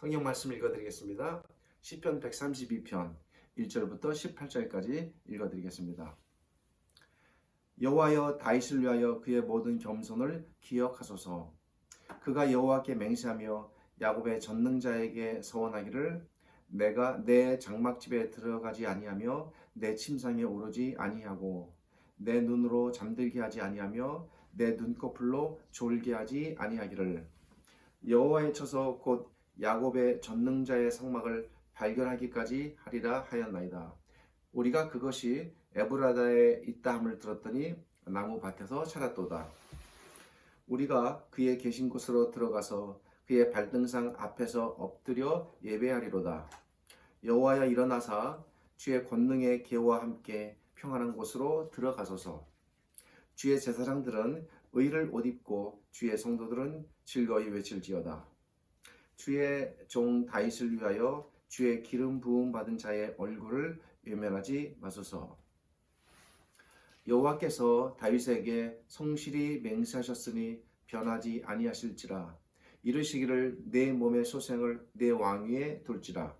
성경 말씀 읽어드리겠습니다. 시편 132편 1절부터 18절까지 읽어드리겠습니다. 여호와여, 다윗을 위하여 그의 모든 겸손을 기억하소서. 그가 여호와께 맹세하며 야곱의 전능자에게 서원하기를, 내가 내 장막집에 들어가지 아니하며 내 침상에 오르지 아니하고 내 눈으로 잠들게 하지 아니하며 내 눈꺼풀로 졸게 하지 아니하기를, 여호와의 처소 곧 야곱의 전능자의 성막을 발견하기까지 하리라 하였나이다. 우리가 그것이 에브라다에 있다 함을 들었더니 나무 밭에서 찾았도다. 우리가 그의 계신 곳으로 들어가서 그의 발등상 앞에서 엎드려 예배하리로다. 여호와여, 일어나사 주의 권능의 계와 함께 평안한 곳으로 들어가소서. 주의 제사장들은 의를 옷 입고 주의 성도들은 즐거이 외칠지어다. 주의 종 다윗을 위하여 주의 기름 부음 받은 자의 얼굴을 외면하지 마소서. 여호와께서 다윗에게 성실히 맹세하셨으니 변하지 아니하실지라. 이르시기를, 내 몸의 소생을 내 왕위에 둘지라.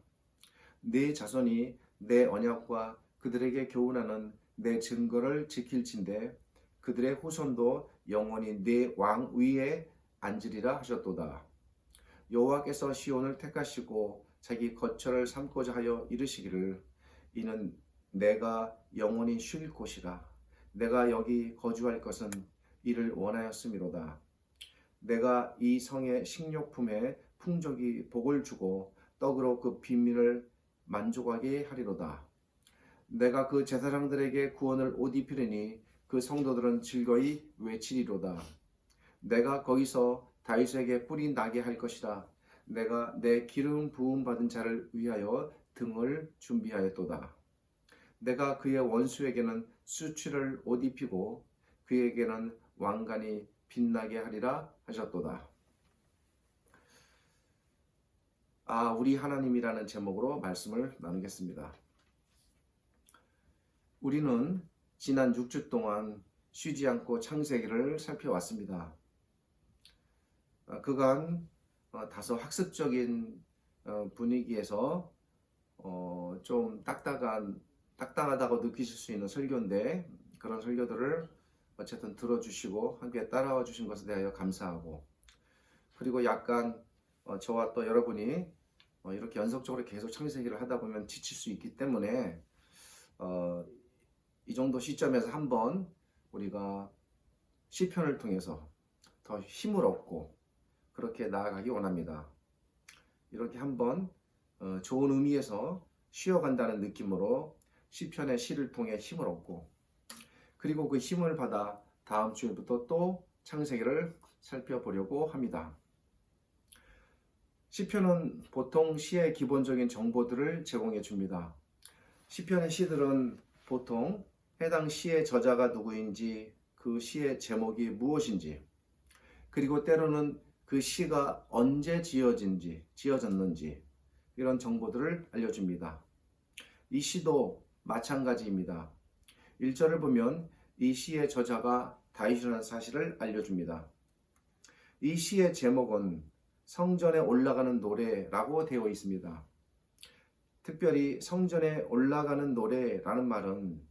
내 자손이 내 언약과 그들에게 교훈하는 내 증거를 지킬진대 그들의 후손도 영원히 내 왕위에 앉으리라 하셨도다. 여호와께서 시온을 택하시고 자기 거처를 삼고자 하여 이르시기를, 이는 내가 영원히 쉴 곳이라. 내가 여기 거주할 것은 이를 원하였음이로다. 내가 이 성의 식료품에 풍족이 복을 주고 떡으로 그 빈민을 만족하게 하리로다. 내가 그 제사장들에게 구원을 옷 입히리니 그 성도들은 즐거이 외치리로다. 내가 거기서 다윗에게 뿔이 나게 할 것이라. 내가 내 기름 부음 받은 자를 위하여 등을 준비하였도다. 내가 그의 원수에게는 수치를 옷 입히고 그에게는 왕관이 빛나게 하리라 하셨도다. 우리 하나님이라는 제목으로 말씀을 나누겠습니다. 우리는 지난 6주 동안 쉬지 않고 창세기를 살펴왔습니다. 그간 다소 학습적인 분위기에서 좀 딱딱하다고 느끼실 수 있는 설교인데, 그런 설교들을 어쨌든 들어주시고 함께 따라와 주신 것에 대하여 감사하고, 그리고 약간 저와 또 여러분이 이렇게 연속적으로 계속 창세기를 하다 보면 지칠 수 있기 때문에 이 정도 시점에서 한번 우리가 시편을 통해서 더 힘을 얻고 그렇게 나아가기 원합니다. 이렇게 한번 좋은 의미에서 쉬어간다는 느낌으로 시편의 시를 통해 힘을 얻고, 그리고 그 힘을 받아 다음 주부터 또 창세기를 살펴보려고 합니다. 시편은 보통 시의 기본적인 정보들을 제공해 줍니다. 시편의 시들은 보통 해당 시의 저자가 누구인지, 그 시의 제목이 무엇인지, 그리고 때로는 그 시가 언제 지어졌는지 이런 정보들을 알려줍니다. 이 시도 마찬가지입니다. 1절을 보면 이 시의 저자가 다윗이라는 사실을 알려줍니다. 이 시의 제목은 성전에 올라가는 노래라고 되어 있습니다. 특별히 성전에 올라가는 노래라는 말은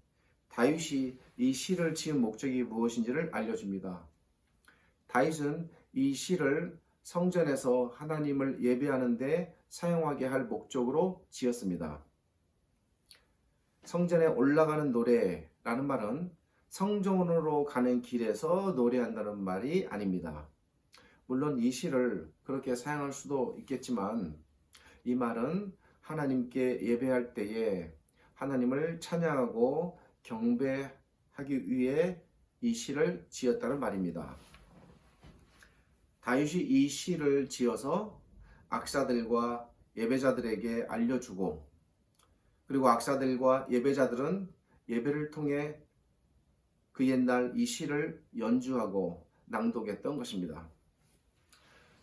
다윗이 이 시를 지은 목적이 무엇인지를 알려줍니다. 다윗은 이 시를 성전에서 하나님을 예배하는 데 사용하게 할 목적으로 지었습니다. 성전에 올라가는 노래라는 말은 성전으로 가는 길에서 노래한다는 말이 아닙니다. 물론 이 시를 그렇게 사용할 수도 있겠지만, 이 말은 하나님께 예배할 때에 하나님을 찬양하고 경배하기 위해 이 시를 지었다는 말입니다. 다윗이 이 시를 지어서 악사들과 예배자들에게 알려주고, 그리고 악사들과 예배자들은 예배를 통해 그 옛날 이 시를 연주하고 낭독했던 것입니다.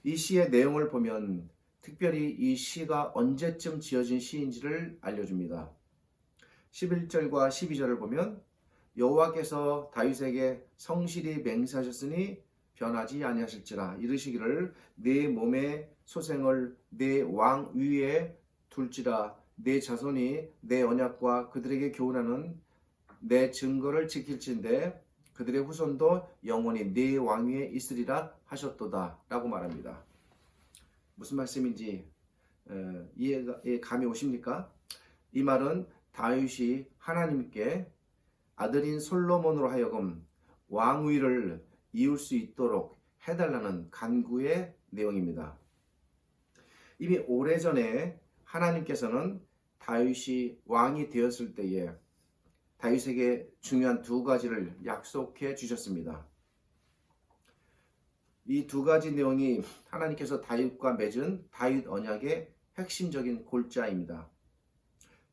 이 시의 내용을 보면 특별히 이 시가 언제쯤 지어진 시인지를 알려줍니다. 11절과 12절을 보면 여호와께서 다윗에게 성실히 맹세하셨으니 변하지 아니하실지라. 이르시기를 내 몸의 소생을 내 왕 위에 둘지라. 내 자손이 내 언약과 그들에게 교훈하는 내 증거를 지킬진대 그들의 후손도 영원히 내 왕 위에 있으리라 하셨도다 라고 말합니다. 무슨 말씀인지 이해가 감이 오십니까? 이 말은 다윗이 하나님께 아들인 솔로몬으로 하여금 왕위를 이을 수 있도록 해달라는 간구의 내용입니다. 이미 오래전에 하나님께서는 다윗이 왕이 되었을 때에 다윗에게 중요한 두 가지를 약속해 주셨습니다. 이 두 가지 내용이 하나님께서 다윗과 맺은 다윗 언약의 핵심적인 골자입니다.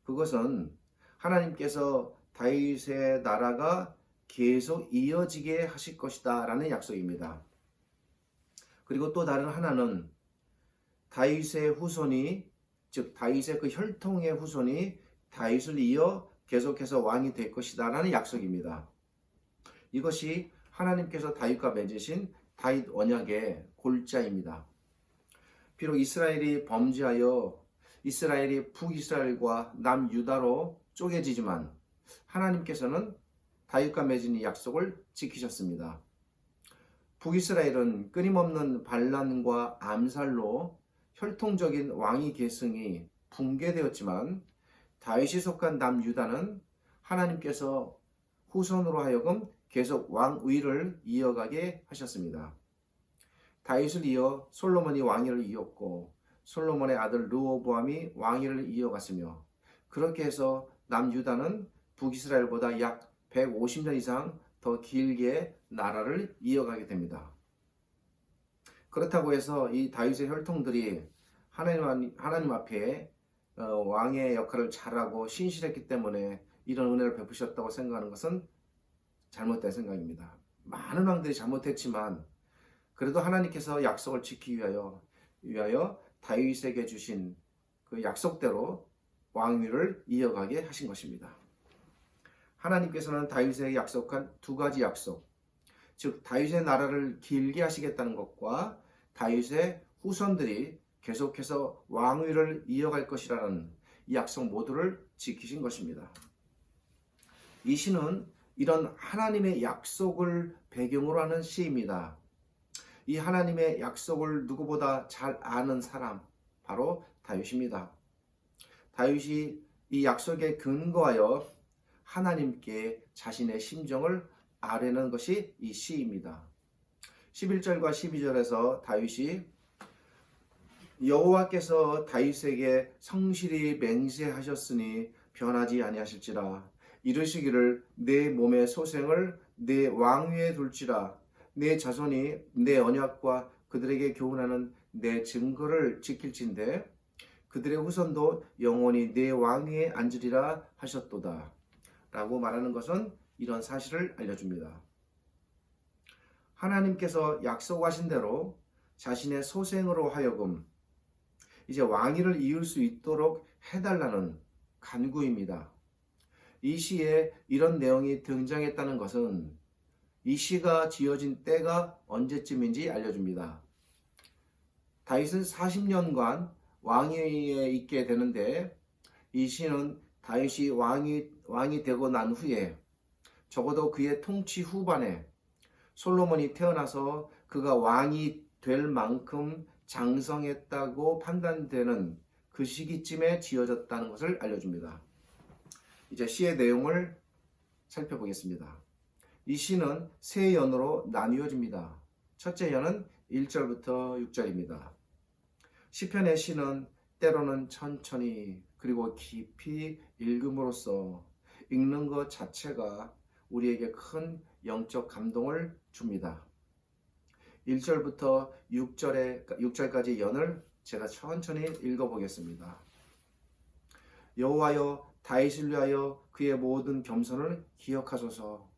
그것은 하나님께서 다윗의 나라가 계속 이어지게 하실 것이다 라는 약속입니다. 그리고 또 다른 하나는 다윗의 후손이, 즉 다윗의 그 혈통의 후손이 다윗을 이어 계속해서 왕이 될 것이다 라는 약속입니다. 이것이 하나님께서 다윗과 맺으신 다윗 언약의 골자입니다. 비록 이스라엘이 범죄하여 이스라엘이 북이스라엘과 남유다로 쪼개지지만 하나님께서는 다윗과 맺은 이 약속을 지키셨습니다. 북이스라엘은 끊임없는 반란과 암살로 혈통적인 왕위 계승이 붕괴되었지만 다윗이 속한 남유다는 하나님께서 후손으로 하여금 계속 왕위를 이어가게 하셨습니다. 다윗을 이어 솔로몬이 왕위를 이었고 솔로몬의 아들 르호보암이 왕위를 이어갔으며 그렇게 해서 남유다는 북이스라엘보다 약 150년 이상 더 길게 나라를 이어가게 됩니다. 그렇다고 해서 이 다윗의 혈통들이 하나님 앞에 왕의 역할을 잘하고 신실했기 때문에 이런 은혜를 베푸셨다고 생각하는 것은 잘못된 생각입니다. 많은 왕들이 잘못했지만 그래도 하나님께서 약속을 지키기 위하여 다윗에게 주신 그 약속대로 왕위를 이어가게 하신 것입니다. 하나님께서는 다윗에게 약속한 두 가지 약속, 즉 다윗의 나라를 길게 하시겠다는 것과 다윗의 후손들이 계속해서 왕위를 이어갈 것이라는 이 약속 모두를 지키신 것입니다. 이 시는 이런 하나님의 약속을 배경으로 하는 시입니다. 이 하나님의 약속을 누구보다 잘 아는 사람, 바로 다윗입니다. 다윗이 이 약속에 근거하여 하나님께 자신의 심정을 아뢰는 것이 이 시입니다. 11절과 12절에서 다윗이 여호와께서 다윗에게 성실히 맹세하셨으니 변하지 아니하실지라. 이르시기를 내 몸의 소생을 내 왕위에 둘지라. 내 자손이 내 언약과 그들에게 교훈하는 내 증거를 지킬진대 그들의 후손도 영원히 내 왕위에 앉으리라 하셨도다 라고 말하는 것은 이런 사실을 알려줍니다. 하나님께서 약속하신 대로 자신의 소생으로 하여금 이제 왕위를 이을 수 있도록 해달라는 간구입니다. 이 시에 이런 내용이 등장했다는 것은 이 시가 지어진 때가 언제쯤인지 알려줍니다. 다윗은 40년간 왕위에 있게 되는데 이 시는 다윗이 왕이 되고 난 후에 적어도 그의 통치 후반에 솔로몬이 태어나서 그가 왕이 될 만큼 장성했다고 판단되는 그 시기쯤에 지어졌다는 것을 알려줍니다. 이제 시의 내용을 살펴보겠습니다. 이 시는 세 연으로 나뉘어집니다. 첫째 연은 1절부터 6절입니다. 시편의 시는 때로는 천천히 그리고 깊이 읽음으로써 읽는 것 자체가 우리에게 큰 영적 감동을 줍니다. 1절부터 6절까지 연을 제가 천천히 읽어보겠습니다. 여호와여 다윗을 위하여 그의 모든 겸손을 기억하소서.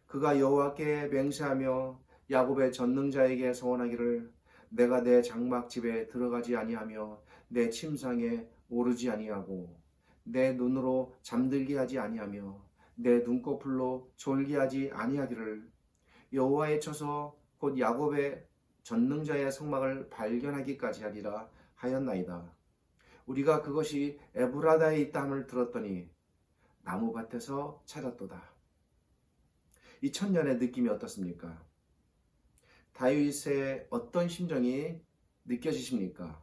그가 여호와께 맹세하며 야곱의 전능자에게 서원하기를 내가 내 장막집에 들어가지 아니하며 내 침상에 오르지 아니하고 내 눈으로 잠들게 하지 아니하며 내 눈꺼풀로 졸게 하지 아니하기를 여호와에 쳐서 곧 야곱의 전능자의 성막을 발견하기까지 하리라 하였나이다. 우리가 그것이 에브라다에 있다 함을 들었더니 나무밭에서 찾았도다. 이 천년의 느낌이 어떻습니까? 다윗의 어떤 심정이 느껴지십니까?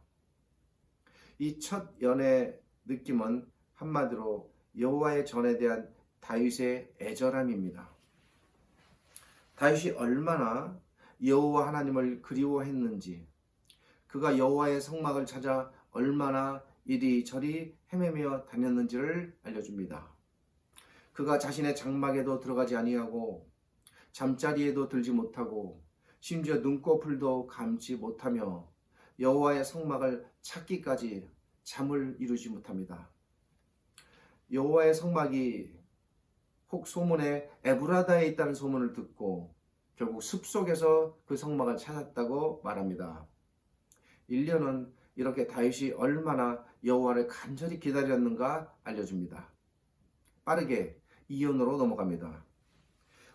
이 첫 연의 느낌은 한마디로 여호와의 전에 대한 다윗의 애절함입니다. 다윗이 얼마나 여호와 하나님을 그리워했는지, 그가 여호와의 성막을 찾아 얼마나 이리저리 헤매며 다녔는지를 알려줍니다. 그가 자신의 장막에도 들어가지 아니하고 잠자리에도 들지 못하고 심지어 눈꺼풀도 감지 못하며 여호와의 성막을 찾기까지 잠을 이루지 못합니다. 여호와의 성막이 혹 소문에 에브라다에 있다는 소문을 듣고 결국 숲속에서 그 성막을 찾았다고 말합니다. 1년은 이렇게 다윗이 얼마나 여호와를 간절히 기다렸는가 알려줍니다. 빠르게 2연으로 넘어갑니다.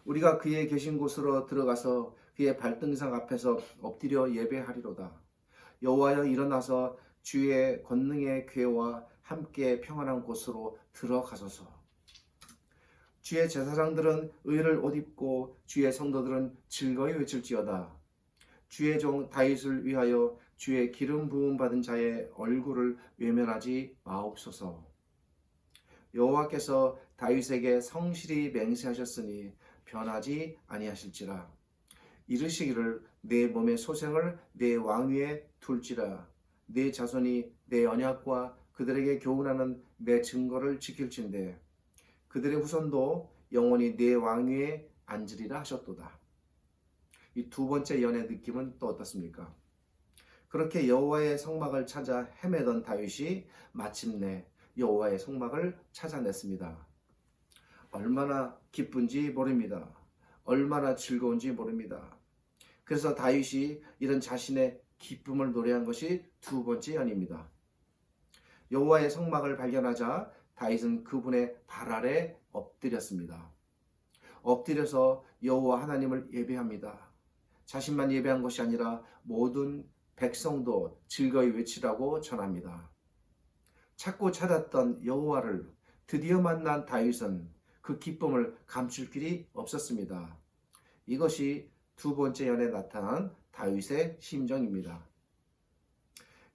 우리가 그의 계신 곳으로 들어가서 그의 발등상 앞에서 엎드려 예배하리로다. 여호와여 일어나서 주의 권능의 궤와 함께 평안한 곳으로 들어가소서. 주의 제사장들은 의를 옷 입고 주의 성도들은 즐거이 외칠지어다. 주의 종 다윗을 위하여 주의 기름 부음 받은 자의 얼굴을 외면하지 마옵소서. 여호와께서 다윗에게 성실히 맹세하셨으니 변하지 아니하실지라. 이르시기를 내 몸의 소생을 내 왕위에 둘지라. 내 자손이 내 언약과 그들에게 교훈하는 내 증거를 지킬진대. 그들의 후손도 영원히 내 왕위에 앉으리라 하셨도다. 이 두 번째 연의 느낌은 또 어떻습니까? 그렇게 여호와의 성막을 찾아 헤매던 다윗이 마침내 여호와의 성막을 찾아냈습니다. 얼마나 기쁜지 모릅니다. 얼마나 즐거운지 모릅니다. 그래서 다윗이 이런 자신의 기쁨을 노래한 것이 두 번째 연입니다. 여호와의 성막을 발견하자 다윗은 그분의 발 아래 엎드렸습니다. 엎드려서 여호와 하나님을 예배합니다. 자신만 예배한 것이 아니라 모든 백성도 즐거이 외치라고 전합니다. 찾고 찾았던 여호와를 드디어 만난 다윗은 그 기쁨을 감출 길이 없었습니다. 이것이 두 번째 연에 나타난 다윗의 심정입니다.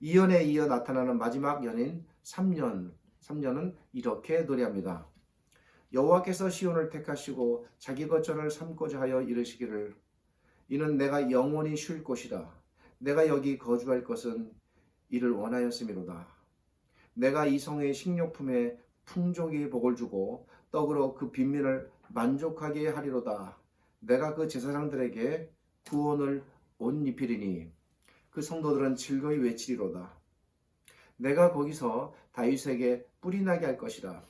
이 연에 이어 나타나는 마지막 연인 3년은 이렇게 노래합니다. 여호와께서 시온을 택하시고 자기 거처를 삼고자 하여 이르시기를 이는 내가 영원히 쉴 곳이라. 내가 여기 거주할 것은 이를 원하였음이로다. 내가 이 성의 식료품에 풍족히 복을 주고 떡으로 그 빈민을 만족하게 하리로다. 내가 그 제사장들에게 구원을 옷 입히리니 그 성도들은 즐거이 외치리로다. 내가 거기서 다윗에게 뿔이 나게 할 것이라.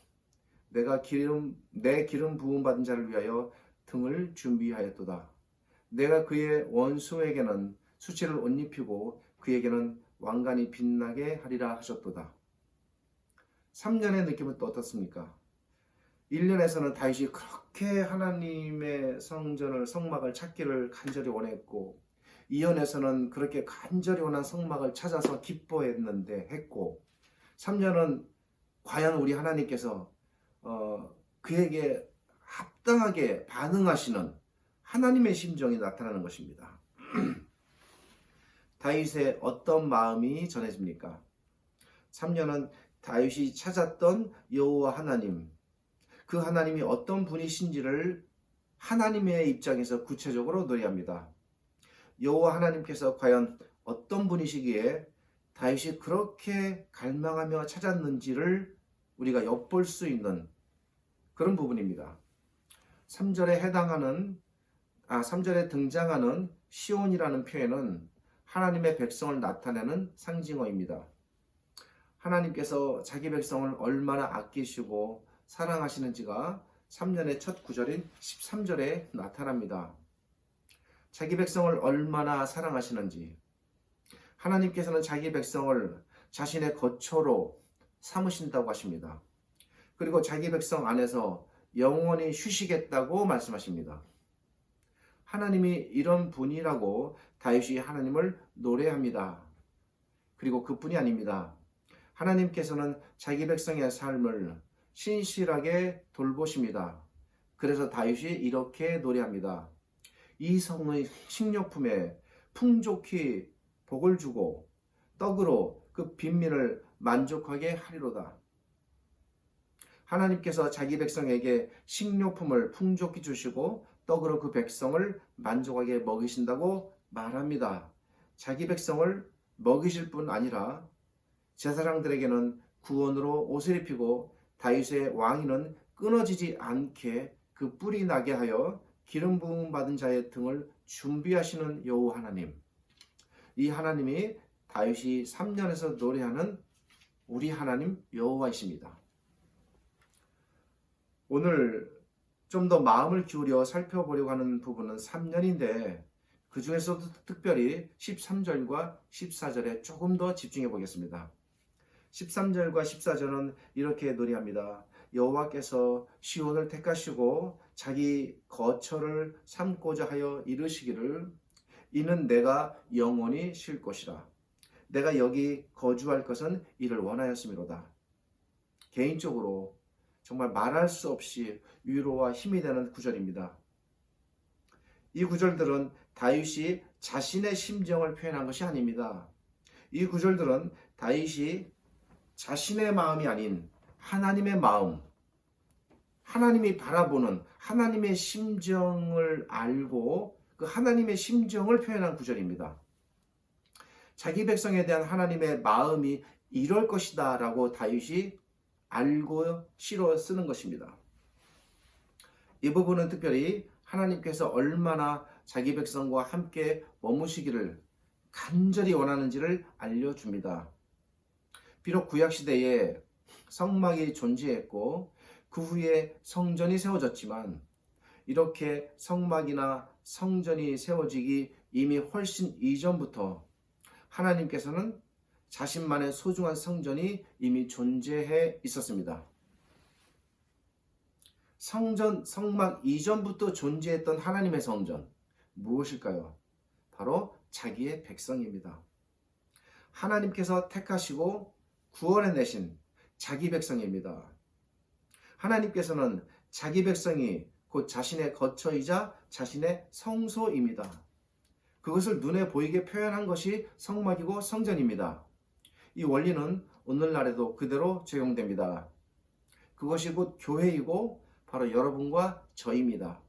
내 기름 부음 받은 자를 위하여 등을 준비하였도다. 내가 그의 원수에게는 수치를 옷 입히고 그에게는 왕관이 빛나게 하리라 하셨도다. 3년의 느낌은 또 어떻습니까? 1년에서는 다윗이 그렇게 하나님의 성막을 찾기를 간절히 원했고 2년에서는 그렇게 간절히 원한 성막을 찾아서 했고 3년은 과연 우리 하나님께서 그에게 합당하게 반응하시는 하나님의 심정이 나타나는 것입니다. 다윗의 어떤 마음이 전해집니까? 3년은 다윗이 찾았던 여호와 하나님, 그 하나님이 어떤 분이신지를 하나님의 입장에서 구체적으로 노래합니다. 여호와 하나님께서 과연 어떤 분이시기에 다윗이 그렇게 갈망하며 찾았는지를 우리가 엿볼 수 있는 그런 부분입니다. 3절에 등장하는 시온이라는 표현은 하나님의 백성을 나타내는 상징어입니다. 하나님께서 자기 백성을 얼마나 아끼시고 사랑하시는지가 3년의 첫 구절인 13절에 나타납니다. 자기 백성을 얼마나 사랑하시는지, 하나님께서는 자기 백성을 자신의 거처로 삼으신다고 하십니다. 그리고 자기 백성 안에서 영원히 쉬시겠다고 말씀하십니다. 하나님이 이런 분이라고 다윗이 하나님을 노래합니다. 그리고 그뿐이 아닙니다. 하나님께서는 자기 백성의 삶을 신실하게 돌보십니다. 그래서 다윗이 이렇게 노래합니다. 이 성의 식료품에 풍족히 복을 주고 떡으로 그 빈민을 만족하게 하리로다. 하나님께서 자기 백성에게 식료품을 풍족히 주시고 떡으로 그 백성을 만족하게 먹이신다고 말합니다. 자기 백성을 먹이실 뿐 아니라 제사장들에게는 구원으로 옷을 입히고 다윗의 왕위는 끊어지지 않게 그 뿔이 나게 하여 기름 부음 받은 자의 등을 준비하시는 여호와 하나님. 이 하나님이 다윗이 3년에서 노래하는 우리 하나님 여호와이십니다. 오늘 좀 더 마음을 기울여 살펴보려고 하는 부분은 3년인데 그 중에서도 특별히 13절과 14절에 조금 더 집중해 보겠습니다. 13절과 14절은 이렇게 노래합니다. 여호와께서 시온을 택하시고 자기 거처를 삼고자 하여 이르시기를 이는 내가 영원히 쉴 것이라. 내가 여기 거주할 것은 이를 원하였음이로다. 개인적으로 정말 말할 수 없이 위로와 힘이 되는 구절입니다. 이 구절들은 다윗이 자신의 심정을 표현한 것이 아닙니다. 이 구절들은 다윗이 자신의 마음이 아닌 하나님의 마음, 하나님이 바라보는 하나님의 심정을 알고 그 하나님의 심정을 표현한 구절입니다. 자기 백성에 대한 하나님의 마음이 이럴 것이다 라고 다윗이 알고 실어 쓰는 것입니다. 이 부분은 특별히 하나님께서 얼마나 자기 백성과 함께 머무시기를 간절히 원하는지를 알려줍니다. 비록 구약시대에 성막이 존재했고 그 후에 성전이 세워졌지만 이렇게 성막이나 성전이 세워지기 이미 훨씬 이전부터 하나님께서는 자신만의 소중한 성전이 이미 존재해 있었습니다. 성막 이전부터 존재했던 하나님의 성전, 무엇일까요? 바로 자기의 백성입니다. 하나님께서 택하시고 구원해내신 자기 백성입니다. 하나님께서는 자기 백성이 곧 자신의 거처이자 자신의 성소입니다. 그것을 눈에 보이게 표현한 것이 성막이고 성전입니다. 이 원리는 오늘날에도 그대로 적용됩니다. 그것이 곧 교회이고 바로 여러분과 저입니다.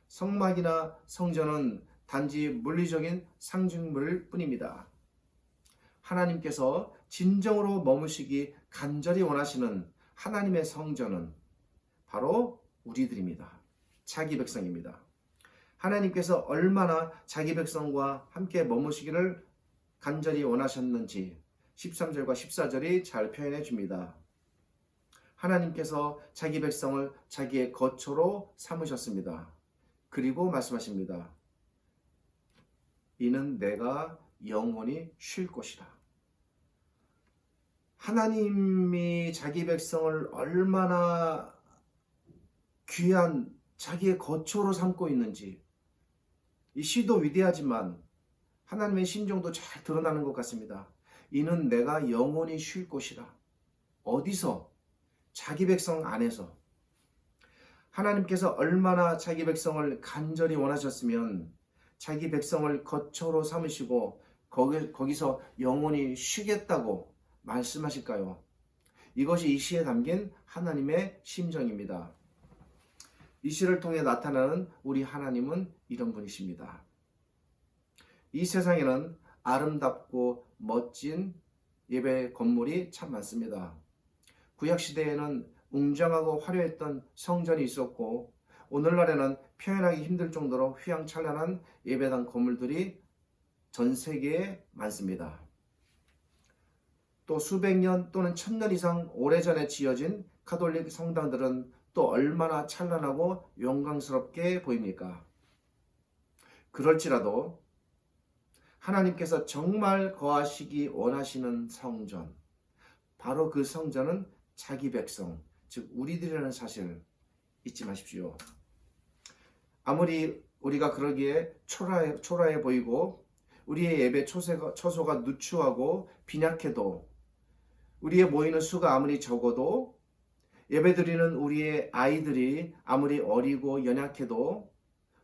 성막이나 성전은 단지 물리적인 상징물일 뿐입니다. 하나님께서 진정으로 머무시기 간절히 원하시는 하나님의 성전은 바로 우리들입니다. 자기 백성입니다. 하나님께서 얼마나 자기 백성과 함께 머무시기를 간절히 원하셨는지 13절과 14절이 잘 표현해 줍니다. 하나님께서 자기 백성을 자기의 거처로 삼으셨습니다. 그리고 말씀하십니다. 이는 내가 영원히 쉴 것이라. 하나님이 자기 백성을 얼마나 귀한 자기의 거처로 삼고 있는지 이 시도 위대하지만 하나님의 심정도 잘 드러나는 것 같습니다. 이는 내가 영원히 쉴 곳이라. 어디서? 자기 백성 안에서. 하나님께서 얼마나 자기 백성을 간절히 원하셨으면 자기 백성을 거처로 삼으시고 거기서 영원히 쉬겠다고 말씀하실까요? 이것이 이 시에 담긴 하나님의 심정입니다. 이 시를 통해 나타나는 우리 하나님은 이런 분이십니다. 이 세상에는 아름답고 멋진 예배 건물이 참 많습니다. 구약시대에는 웅장하고 화려했던 성전이 있었고 오늘날에는 표현하기 힘들 정도로 휘황찬란한 예배당 건물들이 전 세계에 많습니다. 또 수백 년 또는 1000년 이상 오래전에 지어진 가톨릭 성당들은 또 얼마나 찬란하고 영광스럽게 보입니까? 그럴지라도 하나님께서 정말 거하시기 원하시는 성전, 바로 그 성전은 자기 백성, 즉 우리들이라는 사실 잊지 마십시오. 아무리 우리가 그러기에 초라해 보이고 우리의 예배 처소가 누추하고 빈약해도 우리의 모이는 수가 아무리 적어도 예배드리는 우리의 아이들이 아무리 어리고 연약해도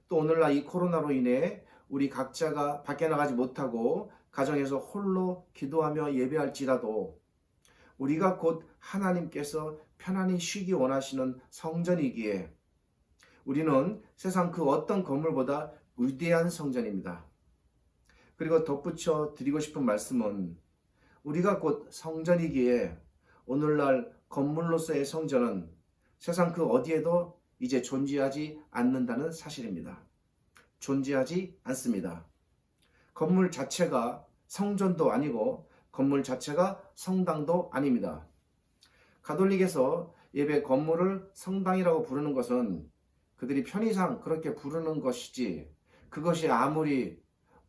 또 오늘날 이 코로나로 인해 우리 각자가 밖에 나가지 못하고 가정에서 홀로 기도하며 예배할지라도 우리가 곧 하나님께서 편안히 쉬기 원하시는 성전이기에 우리는 세상 그 어떤 건물보다 위대한 성전입니다. 그리고 덧붙여 드리고 싶은 말씀은 우리가 곧 성전이기에 오늘날 건물로서의 성전은 세상 그 어디에도 이제 존재하지 않는다는 사실입니다. 존재하지 않습니다. 건물 자체가 성전도 아니고 건물 자체가 성당도 아닙니다. 가톨릭에서 예배 건물을 성당이라고 부르는 것은 그들이 편의상 그렇게 부르는 것이지 그것이 아무리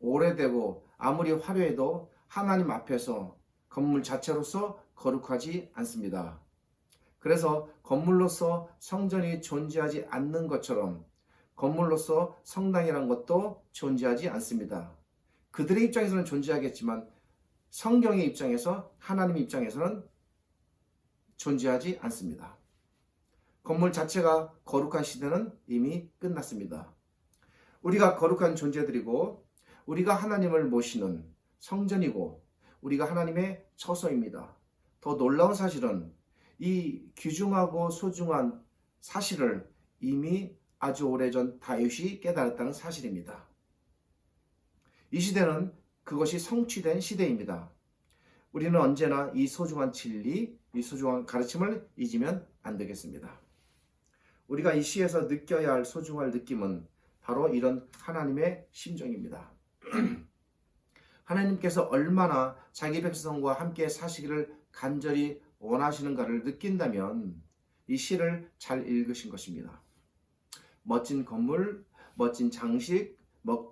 오래되고 아무리 화려해도 하나님 앞에서 건물 자체로서 거룩하지 않습니다. 그래서 건물로서 성전이 존재하지 않는 것처럼 건물로서 성당이란 것도 존재하지 않습니다. 그들의 입장에서는 존재하겠지만 성경의 입장에서 하나님 입장에서는 존재하지 않습니다. 건물 자체가 거룩한 시대는 이미 끝났습니다. 우리가 거룩한 존재들이고 우리가 하나님을 모시는 성전이고 우리가 하나님의 처소입니다. 더 놀라운 사실은 이 귀중하고 소중한 사실을 이미 아주 오래전 다윗이 깨달았다는 사실입니다. 이 시대는 그것이 성취된 시대입니다. 우리는 언제나 이 소중한 진리, 이 소중한 가르침을 잊으면 안 되겠습니다. 우리가 이 시에서 느껴야 할 소중한 느낌은 바로 이런 하나님의 심정입니다. 하나님께서 얼마나 자기 백성과 함께 사시기를 간절히 원하시는가를 느낀다면 이 시를 잘 읽으신 것입니다. 멋진 건물, 멋진 장식,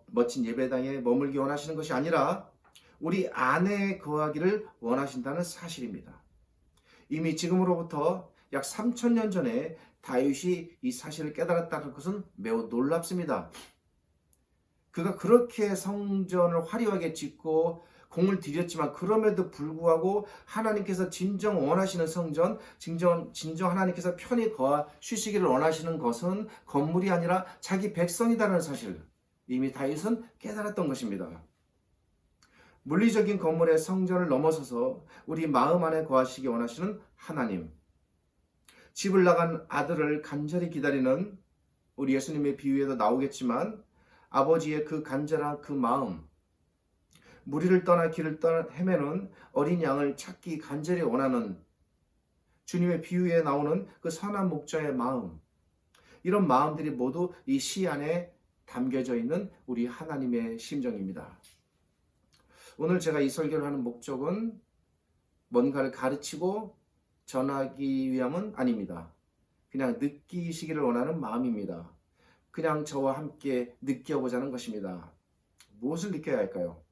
멋진 예배당에 머물기 원하시는 것이 아니라 우리 안에 거하기를 원하신다는 사실입니다. 이미 지금으로부터 약 3000년 전에 다윗이 이 사실을 깨달았다는 것은 매우 놀랍습니다. 그가 그렇게 성전을 화려하게 짓고 공을 들였지만 그럼에도 불구하고 하나님께서 진정 원하시는 성전, 진정 하나님께서 편히 쉬시기를 원하시는 것은 건물이 아니라 자기 백성이라는 사실, 이미 다윗은 깨달았던 것입니다. 물리적인 건물의 성전을 넘어서서 우리 마음 안에 거하시기 원하시는 하나님, 집을 나간 아들을 간절히 기다리는 우리 예수님의 비유에도 나오겠지만 아버지의 그 간절한 그 마음, 무리를 떠나 길을 헤매는 어린 양을 찾기 간절히 원하는 주님의 비유에 나오는 그 선한 목자의 마음, 이런 마음들이 모두 이 시 안에 담겨져 있는 우리 하나님의 심정입니다. 오늘 제가 이 설교를 하는 목적은 뭔가를 가르치고 전하기 위함은 아닙니다. 그냥 느끼시기를 원하는 마음입니다. 그냥 저와 함께 느껴보자는 것입니다. 무엇을 느껴야 할까요?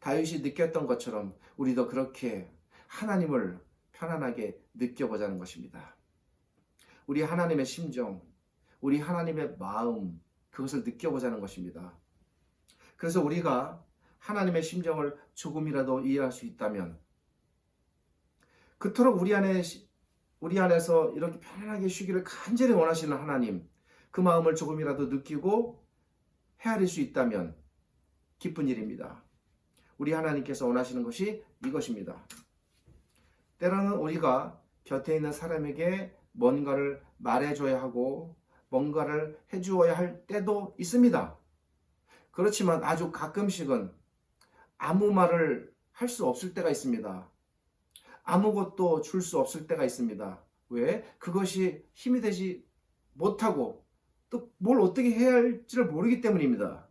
다윗이 느꼈던 것처럼 우리도 그렇게 하나님을 편안하게 느껴보자는 것입니다. 우리 하나님의 심정, 우리 하나님의 마음, 그것을 느껴보자는 것입니다. 그래서 우리가 하나님의 심정을 조금이라도 이해할 수 있다면 그토록 우리 안에서 이렇게 편안하게 쉬기를 간절히 원하시는 하나님, 그 마음을 조금이라도 느끼고 헤아릴 수 있다면 기쁜 일입니다. 우리 하나님께서 원하시는 것이 이것입니다. 때로는 우리가 곁에 있는 사람에게 뭔가를 말해줘야 하고 뭔가를 해주어야 할 때도 있습니다. 그렇지만 아주 가끔씩은 아무 말을 할 수 없을 때가 있습니다. 아무것도 줄 수 없을 때가 있습니다. 왜? 그것이 힘이 되지 못하고 또 뭘 어떻게 해야 할지를 모르기 때문입니다.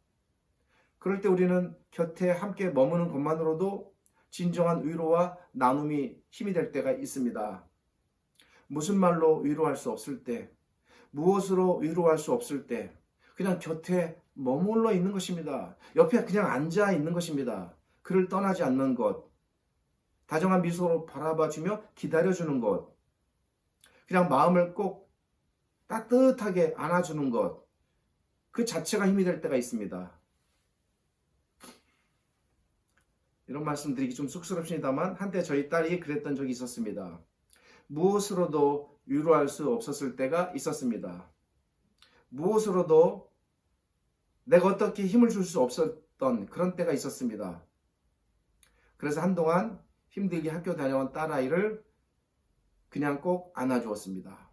그럴 때 우리는 곁에 함께 머무는 것만으로도 진정한 위로와 나눔이 힘이 될 때가 있습니다. 무슨 말로 위로할 수 없을 때, 무엇으로 위로할 수 없을 때 그냥 곁에 머물러 있는 것입니다. 옆에 그냥 앉아 있는 것입니다. 그를 떠나지 않는 것, 다정한 미소로 바라봐주며 기다려주는 것, 그냥 마음을 꼭 따뜻하게 안아주는 것, 그 자체가 힘이 될 때가 있습니다. 이런 말씀 드리기 좀 쑥스럽습니다만 한때 저희 딸이 그랬던 적이 있었습니다. 무엇으로도 위로할 수 없었을 때가 있었습니다. 무엇으로도 내가 어떻게 힘을 줄 수 없었던 그런 때가 있었습니다. 그래서 한동안 힘들게 학교 다녀온 딸아이를 그냥 꼭 안아주었습니다.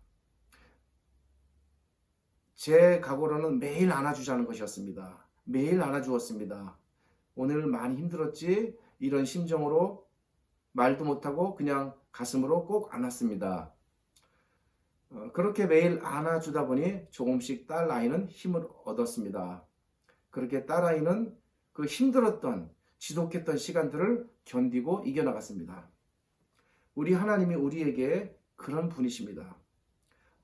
제 각오로는 매일 안아주자는 것이었습니다. 매일 안아주었습니다. 오늘 많이 힘들었지? 이런 심정으로 말도 못하고 그냥 가슴으로 꼭 안았습니다. 그렇게 매일 안아주다 보니 조금씩 딸아이는 힘을 얻었습니다. 그렇게 딸아이는 그 힘들었던 지독했던 시간들을 견디고 이겨나갔습니다. 우리 하나님이 우리에게 그런 분이십니다.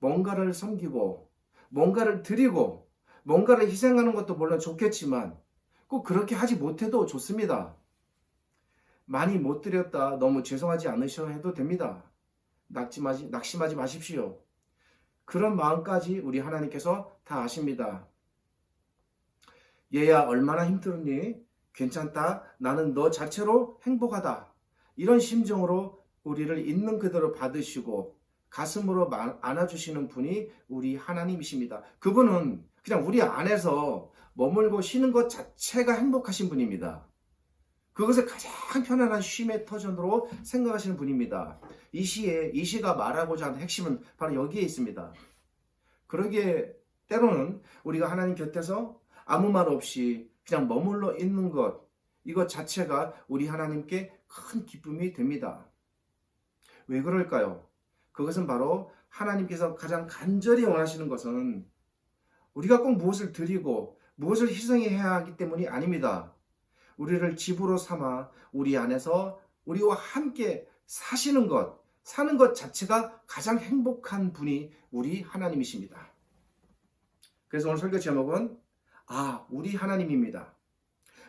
뭔가를 섬기고 뭔가를 드리고 뭔가를 희생하는 것도 물론 좋겠지만 꼭 그렇게 하지 못해도 좋습니다. 많이 못 드렸다 너무 죄송하지 않으셔 해도 됩니다. 낙심하지 마십시오. 그런 마음까지 우리 하나님께서 다 아십니다. 얘야 얼마나 힘들니? 괜찮다. 나는 너 자체로 행복하다. 이런 심정으로 우리를 있는 그대로 받으시고 가슴으로 안아주시는 분이 우리 하나님이십니다. 그분은 그냥 우리 안에서 머물고 쉬는 것 자체가 행복하신 분입니다. 그것을 가장 편안한 쉼의 터전으로 생각하시는 분입니다. 이 시가 말하고자 하는 핵심은 바로 여기에 있습니다. 그러기에 때로는 우리가 하나님 곁에서 아무 말 없이 그냥 머물러 있는 것, 이것 자체가 우리 하나님께 큰 기쁨이 됩니다. 왜 그럴까요? 그것은 바로 하나님께서 가장 간절히 원하시는 것은 우리가 꼭 무엇을 드리고 무엇을 희생해야 하기 때문이 아닙니다. 우리를 집으로 삼아 우리 안에서 우리와 함께 사시는 것, 사는 것 자체가 가장 행복한 분이 우리 하나님이십니다. 그래서 오늘 설교 제목은 우리 하나님입니다.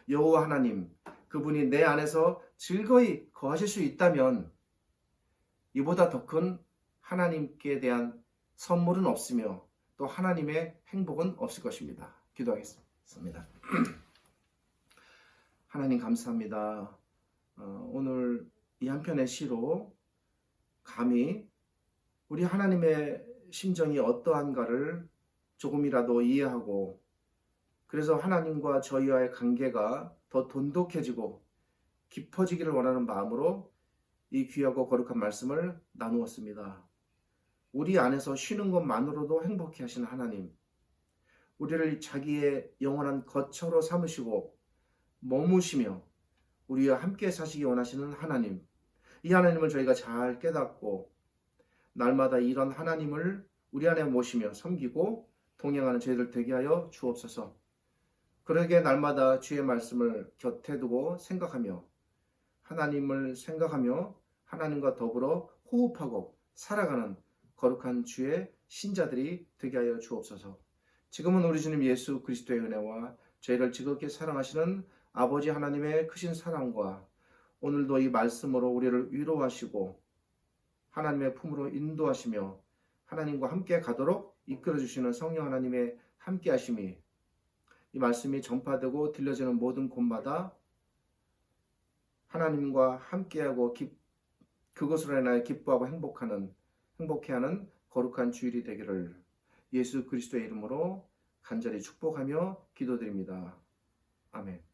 여호와 하나님, 그분이 내 안에서 즐거이 거하실 수 있다면 이보다 더 큰 하나님께 대한 선물은 없으며 또 하나님의 행복은 없을 것입니다. 기도하겠습니다. 하나님 감사합니다. 오늘 이 한 편의 시로 감히 우리 하나님의 심정이 어떠한가를 조금이라도 이해하고 그래서 하나님과 저희와의 관계가 더 돈독해지고 깊어지기를 원하는 마음으로 이 귀하고 거룩한 말씀을 나누었습니다. 우리 안에서 쉬는 것만으로도 행복해 하시는 하나님, 우리를 자기의 영원한 거처로 삼으시고 머무시며 우리와 함께 사시기 원하시는 하나님, 이 하나님을 저희가 잘 깨닫고 날마다 이런 하나님을 우리 안에 모시며 섬기고 동행하는 저희들 되게 하여 주옵소서. 그러게 날마다 주의 말씀을 곁에 두고 생각하며 하나님을 생각하며 하나님과 더불어 호흡하고 살아가는 거룩한 주의 신자들이 되게 하여 주옵소서. 지금은 우리 주님 예수 그리스도의 은혜와 저희를 지극히 사랑하시는 아버지 하나님의 크신 사랑과 오늘도 이 말씀으로 우리를 위로하시고 하나님의 품으로 인도하시며 하나님과 함께 가도록 이끌어주시는 성령 하나님의 함께 하심이 이 말씀이 전파되고 들려지는 모든 곳마다 하나님과 함께하고 그것으로 인하여 기뻐하고 행복해하는 거룩한 주일이 되기를 예수 그리스도의 이름으로 간절히 축복하며 기도드립니다. 아멘.